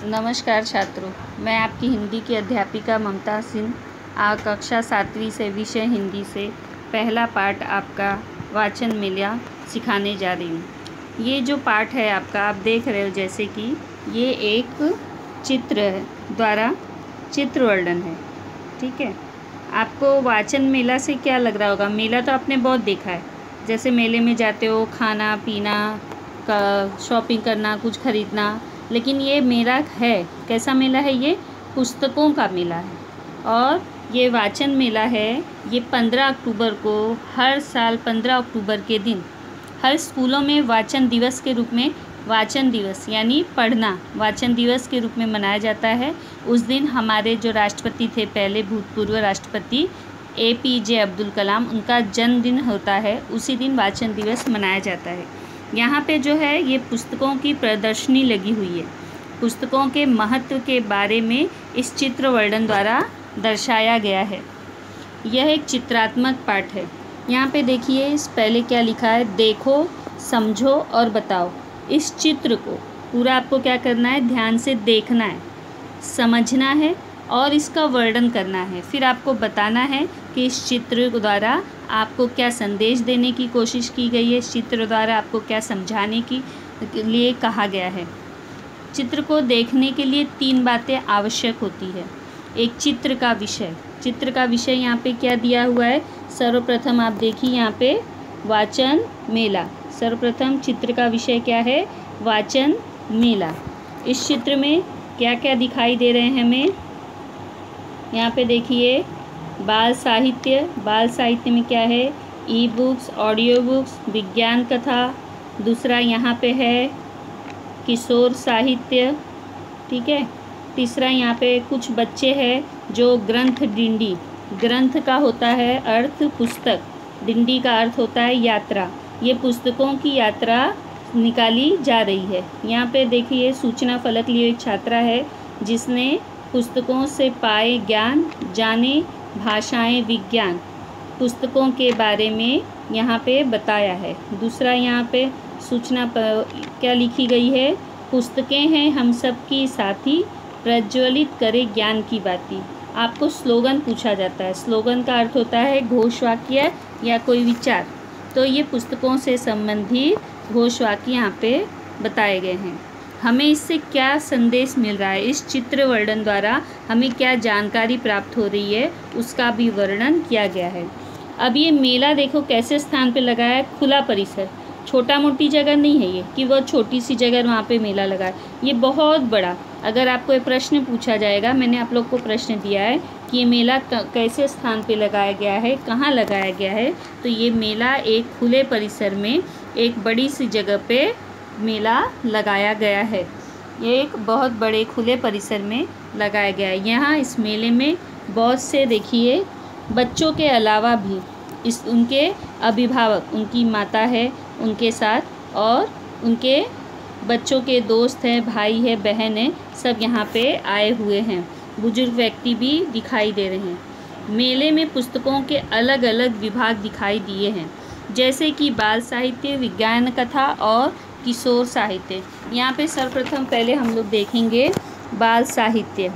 नमस्कार छात्रों, मैं आपकी हिंदी की अध्यापिका ममता सिंह कक्षा 7वीं से विषय हिंदी से पहला पाठ आपका वाचन मेला सिखाने जा रही हूँ। ये जो पाठ है आपका, आप देख रहे हो जैसे कि ये एक चित्र द्वारा चित्र वर्णन है। ठीक है, आपको वाचन मेला से क्या लग रहा होगा? मेला तो आपने बहुत देखा है, जैसे मेले में जाते हो, खाना पीना का, शॉपिंग करना, कुछ खरीदना। लेकिन ये मेला है, कैसा मेला है? ये पुस्तकों का मेला है। और ये वाचन मेला है, ये 15 अक्टूबर को, हर साल 15 अक्टूबर के दिन हर स्कूलों में वाचन दिवस के रूप में, वाचन दिवस यानी पढ़ना, वाचन दिवस के रूप में मनाया जाता है। उस दिन हमारे जो राष्ट्रपति थे, पहले भूतपूर्व राष्ट्रपति APJ अब्दुल कलाम, उनका जन्मदिन होता है। उसी दिन वाचन दिवस मनाया जाता है। यहाँ पे जो है ये पुस्तकों की प्रदर्शनी लगी हुई है। पुस्तकों के महत्व के बारे में इस चित्र वर्णन द्वारा दर्शाया गया है। यह एक चित्रात्मक पाठ है। यहाँ पे देखिए, इस पहले क्या लिखा है? देखो, समझो और बताओ। इस चित्र को पूरा आपको क्या करना है? ध्यान से देखना है, समझना है और इसका वर्णन करना है। फिर आपको बताना है कि इस चित्र द्वारा आपको क्या संदेश देने की कोशिश की गई है, इस चित्र द्वारा आपको क्या समझाने की लिए कहा गया है। चित्र को देखने के लिए 3 बातें आवश्यक होती है। एक, चित्र का विषय। चित्र का विषय यहाँ पे क्या दिया हुआ है? सर्वप्रथम आप देखिए यहाँ पे वाचन मेला। सर्वप्रथम चित्र का विषय क्या है? वाचन मेला। इस चित्र में क्या क्या दिखाई दे रहे हैं हमें? यहाँ पे देखिए, बाल साहित्य। बाल साहित्य में क्या है? ई बुक्स, ऑडियो बुक्स, विज्ञान कथा। दूसरा यहाँ पे है किशोर साहित्य। ठीक है। तीसरा यहाँ पे कुछ बच्चे हैं जो ग्रंथ डिंडी, ग्रंथ का होता है अर्थ पुस्तक, डिंडी का अर्थ होता है यात्रा। ये पुस्तकों की यात्रा निकाली जा रही है। यहाँ पे देखिए, सूचना फलक लिए एक छात्रा है जिसने पुस्तकों से पाए ज्ञान, जाने भाषाएं विज्ञान, पुस्तकों के बारे में यहाँ पे बताया है। दूसरा यहाँ पे सूचना पर क्या लिखी गई है? पुस्तकें हैं हम सब की साथी, प्रज्वलित करे ज्ञान की बाती। आपको स्लोगन पूछा जाता है। स्लोगन का अर्थ होता है घोषवाक्य या कोई विचार। तो ये पुस्तकों से संबंधित घोषवाक्य यहाँ पे बताए गए हैं। हमें इससे क्या संदेश मिल रहा है? इस चित्र वर्णन द्वारा हमें क्या जानकारी प्राप्त हो रही है, उसका भी वर्णन किया गया है। अब ये मेला देखो कैसे स्थान पे लगा है? खुला परिसर, छोटा मोटी जगह नहीं है ये कि वह छोटी सी जगह वहाँ पे मेला लगा है। ये बहुत बड़ा। अगर आपको एक प्रश्न पूछा जाएगा, मैंने आप लोग को प्रश्न दिया है कि ये मेला कैसे स्थान पे लगाया गया है, कहाँ लगाया गया है, तो ये मेला एक खुले परिसर में एक बड़ी सी जगह पे मेला लगाया गया है। ये एक बहुत बड़े खुले परिसर में लगाया गया है। यहाँ इस मेले में बहुत से देखिए बच्चों के अलावा भी उनके अभिभावक, उनकी माता है उनके साथ, और उनके बच्चों के दोस्त हैं, भाई है, बहन है, सब यहाँ पे आए हुए हैं। बुजुर्ग व्यक्ति भी दिखाई दे रहे हैं। मेले में पुस्तकों के अलग अलग विभाग दिखाई दिए हैं, जैसे कि बाल साहित्य, विज्ञान कथा और किशोर साहित्य। यहाँ पे सर्वप्रथम पहले हम लोग देखेंगे बाल साहित्य।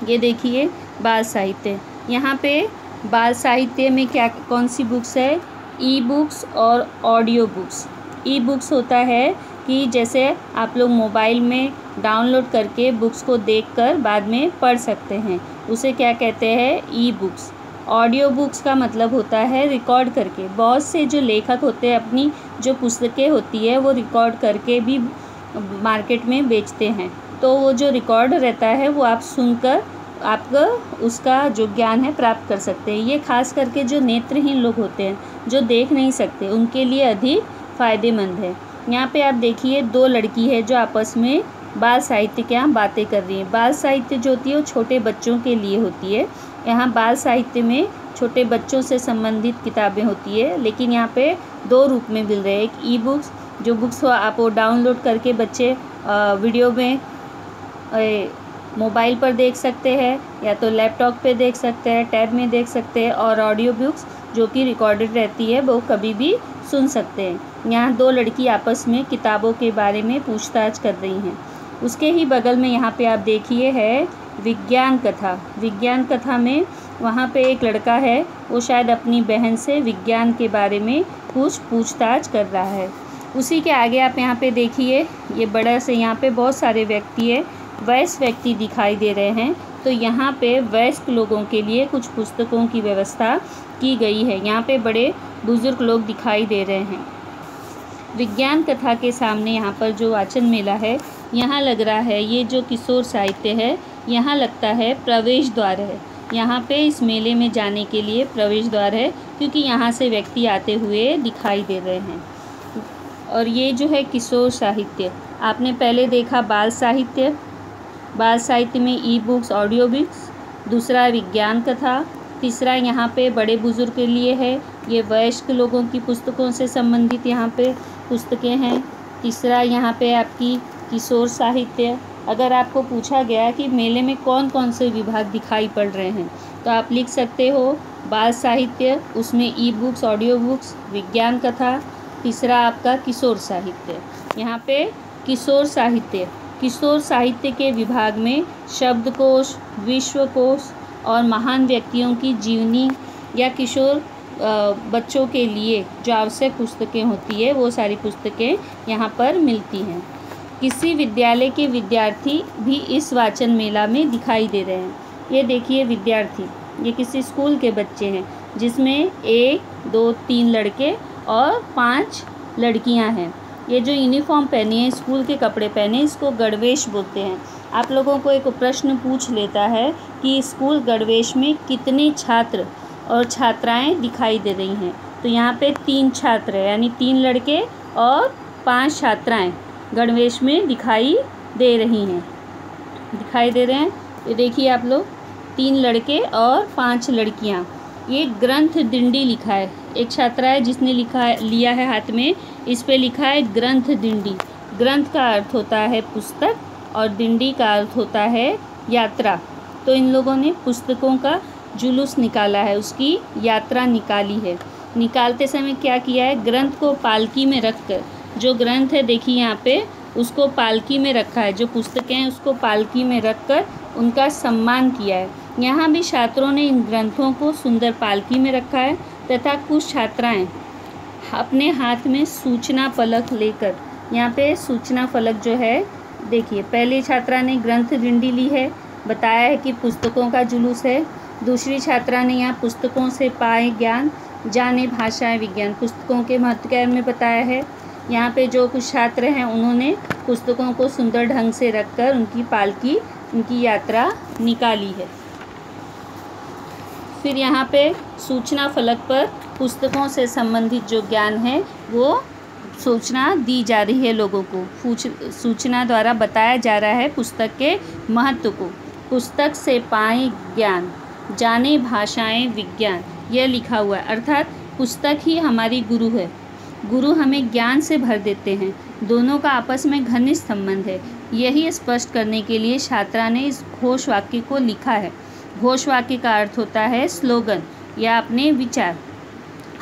ये देखिए बाल साहित्य। यहाँ पे बाल साहित्य में क्या, कौन सी बुक्स है? ई बुक्स और ऑडियो बुक्स। ई बुक्स होता है कि जैसे आप लोग मोबाइल में डाउनलोड करके बुक्स को देखकर बाद में पढ़ सकते हैं, उसे क्या कहते हैं? E books. ऑडियो बुक्स का मतलब होता है रिकॉर्ड करके। बहुत से जो लेखक होते हैं अपनी जो पुस्तकें होती है वो रिकॉर्ड करके भी मार्केट में बेचते हैं। तो वो जो रिकॉर्ड रहता है वो आप सुनकर आपका उसका जो ज्ञान है प्राप्त कर सकते हैं। ये खास करके जो नेत्रहीन लोग होते हैं, जो देख नहीं सकते, उनके लिए अधिक फ़ायदेमंद है। यहाँ पे आप देखिए 2 लड़की है जो आपस में बाल साहित्य के यहाँ बातें कर रही हैं। बाल साहित्य जो होती है वो छोटे बच्चों के लिए होती है। यहाँ बाल साहित्य में छोटे बच्चों से संबंधित किताबें होती है, लेकिन यहाँ पे 2 रूप में मिल रहे हैं। एक ई बुक्स, जो बुक्स हो आप वो डाउनलोड करके बच्चे वीडियो में मोबाइल पर देख सकते हैं, या तो लैपटॉप पे देख सकते हैं, टैब में देख सकते हैं। और ऑडियो बुक्स जो कि रिकॉर्डेड रहती है, वो कभी भी सुन सकते हैं। यहाँ 2 लड़की आपस में किताबों के बारे में पूछताछ कर रही हैं। उसके ही बगल में यहाँ पे आप देखिए है विज्ञान कथा। विज्ञान कथा में वहाँ पे एक लड़का है, वो शायद अपनी बहन से विज्ञान के बारे में कुछ पूछताछ कर रहा है। उसी के आगे आप यहाँ पे देखिए, ये बड़ा से यहाँ पे बहुत सारे व्यक्ति है, वयस्क व्यक्ति दिखाई दे रहे हैं। तो यहाँ पे वयस्क लोगों के लिए कुछ पुस्तकों की व्यवस्था की गई है। यहाँ पे बड़े बुजुर्ग लोग दिखाई दे रहे हैं। विज्ञान कथा के सामने यहाँ पर जो वाचन मेला है, यहाँ लग रहा है ये जो किशोर साहित्य है, यहाँ लगता है प्रवेश द्वार है। यहाँ पे इस मेले में जाने के लिए प्रवेश द्वार है, क्योंकि यहाँ से व्यक्ति आते हुए दिखाई दे रहे हैं। और ये जो है किशोर साहित्य, आपने पहले देखा बाल साहित्य। बाल साहित्य में ई बुक्स, ऑडियो बुक्स, दूसरा विज्ञान कथा, तीसरा यहाँ पे बड़े बुजुर्ग के लिए है, ये वयस्क लोगों की पुस्तकों से संबंधित यहाँ पे पुस्तकें हैं। तीसरा यहाँ पे आपकी किशोर साहित्य। अगर आपको पूछा गया कि मेले में कौन कौन से विभाग दिखाई पड़ रहे हैं, तो आप लिख सकते हो बाल साहित्य, उसमें ई बुक्स, ऑडियो बुक्स, विज्ञान कथा, तीसरा आपका किशोर साहित्य। यहाँ पे किशोर साहित्य, किशोर साहित्य के विभाग में शब्दकोश, विश्वकोश और महान व्यक्तियों की जीवनी या किशोर बच्चों के लिए जो आवश्यक पुस्तकें होती है, वो सारी पुस्तकें यहाँ पर मिलती हैं। किसी विद्यालय के विद्यार्थी भी इस वाचन मेला में दिखाई दे रहे हैं। ये देखिए विद्यार्थी, ये किसी स्कूल के बच्चे हैं, जिसमें 1, 2, 3 लड़के और 5 लड़कियां हैं। ये जो यूनिफॉर्म पहनी है, स्कूल के कपड़े पहने, इसको गणवेश बोलते हैं। आप लोगों को एक प्रश्न पूछ लेता है कि स्कूल गणवेश में कितने छात्र और छात्राएं दिखाई दे रही हैं, तो यहाँ पे 3 छात्र हैं, यानी 3 लड़के और 5 छात्राएं गणवेश में दिखाई दे रही हैं, दिखाई दे रहे हैं। ये देखिए आप लोग, 3 लड़के और 5 लड़कियां। ये ग्रंथ दिंडी लिखा है। एक छात्रा है जिसने लिया है हाथ में, इस पे लिखा है ग्रंथ दिंडी। ग्रंथ का अर्थ होता है पुस्तक और दिंडी का अर्थ होता है यात्रा। तो इन लोगों ने पुस्तकों का जुलूस निकाला है, उसकी यात्रा निकाली है। निकालते समय क्या किया है, ग्रंथ को पालकी में रखकर, जो ग्रंथ है देखिए यहाँ पे, उसको पालकी में रखा है, जो पुस्तकें हैं उसको पालकी में रखकर उनका सम्मान किया है। यहाँ भी छात्रों ने इन ग्रंथों को सुंदर पालकी में रखा है, तथा कुछ छात्राएं अपने हाथ में सूचना फलक लेकर, यहाँ पे सूचना फलक जो है देखिए, पहली छात्रा ने ग्रंथ दिंडी ली है, बताया है कि पुस्तकों का जुलूस है। दूसरी छात्रा ने यहाँ पुस्तकों से पाए ज्ञान, जाने भाषाएं विज्ञान, पुस्तकों के महत्व के बारे में बताया है। यहाँ पे जो कुछ छात्र हैं, उन्होंने पुस्तकों को सुंदर ढंग से रखकर उनकी पालकी, उनकी यात्रा निकाली है। फिर यहाँ पे सूचना फलक पर पुस्तकों से संबंधित जो ज्ञान है, वो सूचना दी जा रही है लोगों को। सूचना द्वारा बताया जा रहा है पुस्तक के महत्व को। पुस्तक से पाए ज्ञान, जाने भाषाएं विज्ञान, यह लिखा हुआ है। अर्थात पुस्तक ही हमारी गुरु है। गुरु हमें ज्ञान से भर देते हैं। दोनों का आपस में घनिष्ठ संबंध है। यही स्पष्ट करने के लिए छात्रा ने इस घोष वाक्य को लिखा है। घोष वाक्य का अर्थ होता है स्लोगन या अपने विचार।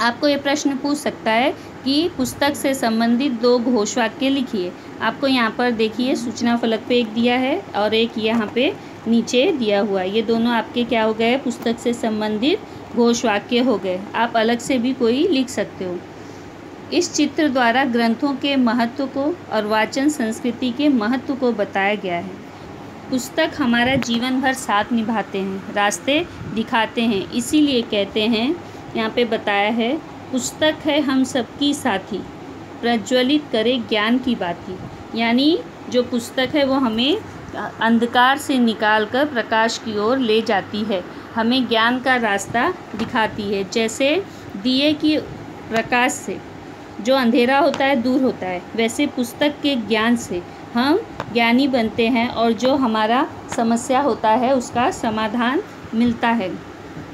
आपको ये प्रश्न पूछ सकता है कि पुस्तक से संबंधित 2 घोष वाक्य लिखिए। आपको यहाँ पर देखिए सूचना फलक पे एक दिया है और एक यहाँ पे नीचे दिया हुआ है। ये दोनों आपके क्या हो गए, पुस्तक से संबंधित घोष वाक्य हो गए। आप अलग से भी कोई लिख सकते हो। इस चित्र द्वारा ग्रंथों के महत्व को और वाचन संस्कृति के महत्व को बताया गया है। पुस्तक हमारा जीवन भर साथ निभाते हैं, रास्ते दिखाते हैं, इसीलिए कहते हैं, यहाँ पे बताया है, पुस्तक है हम सबकी साथी, प्रज्वलित करे ज्ञान की बाती। यानी जो पुस्तक है वो हमें अंधकार से निकालकर प्रकाश की ओर ले जाती है, हमें ज्ञान का रास्ता दिखाती है। जैसे दिए की प्रकाश से जो अंधेरा होता है दूर होता है, वैसे पुस्तक के ज्ञान से हम ज्ञानी बनते हैं और जो हमारा समस्या होता है उसका समाधान मिलता है।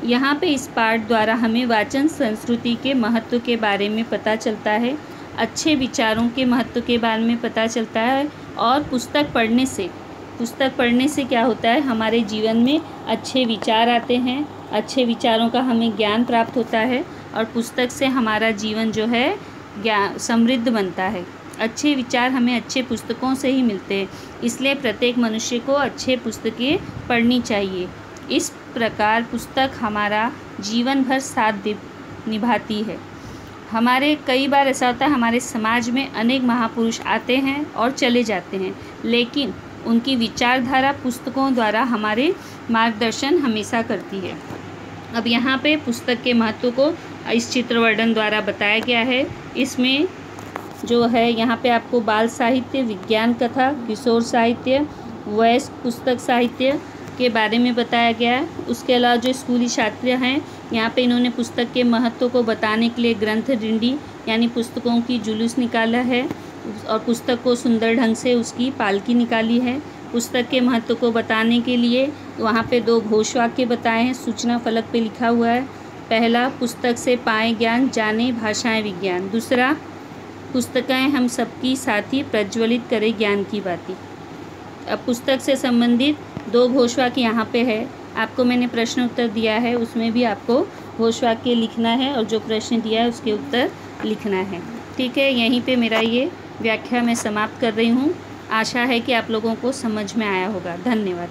यहाँ पे इस पाठ द्वारा हमें वाचन संस्कृति के महत्व के बारे में पता चलता है, अच्छे विचारों के महत्व के बारे में पता चलता है। और पुस्तक पढ़ने से क्या होता है, हमारे जीवन में अच्छे विचार आते हैं, अच्छे विचारों का हमें ज्ञान प्राप्त होता है और पुस्तक से हमारा जीवन जो है समृद्ध बनता है। अच्छे विचार हमें अच्छे पुस्तकों से ही मिलते हैं, इसलिए प्रत्येक मनुष्य को अच्छे पुस्तकें पढ़नी चाहिए। इस प्रकार पुस्तक हमारा जीवन भर साथ निभाती है। हमारे कई बार ऐसा होता है, हमारे समाज में अनेक महापुरुष आते हैं और चले जाते हैं, लेकिन उनकी विचारधारा पुस्तकों द्वारा हमारे मार्गदर्शन हमेशा करती है। अब यहाँ पे पुस्तक के महत्व को इस चित्र वर्णन द्वारा बताया गया है। इसमें जो है यहाँ पे आपको बाल साहित्य, विज्ञान कथा, किशोर साहित्य, वयस्क पुस्तक साहित्य के बारे में बताया गया है। उसके अलावा जो स्कूली छात्र हैं, यहाँ पे इन्होंने पुस्तक के महत्व को बताने के लिए ग्रंथ डिंडी यानी पुस्तकों की जुलूस निकाला है और पुस्तक को सुंदर ढंग से उसकी पालकी निकाली है। पुस्तक के महत्व को बताने के लिए वहाँ पे 2 घोष वाक्य बताए हैं, सूचना फलक पे लिखा हुआ है। पहला, पुस्तक से पाएं ज्ञान, जाने भाषाएं विज्ञान। दूसरा, पुस्तकें हम सबकी साथी, प्रज्वलित करें ज्ञान की बाती। अब पुस्तक से संबंधित 2 घोष वाक्य यहाँ पे है। आपको मैंने प्रश्न उत्तर दिया है, उसमें भी आपको घोष वाक्य लिखना है और जो प्रश्न दिया है उसके उत्तर लिखना है। ठीक है, यहीं पे मेरा ये व्याख्या मैं समाप्त कर रही हूँ। आशा है कि आप लोगों को समझ में आया होगा। धन्यवाद।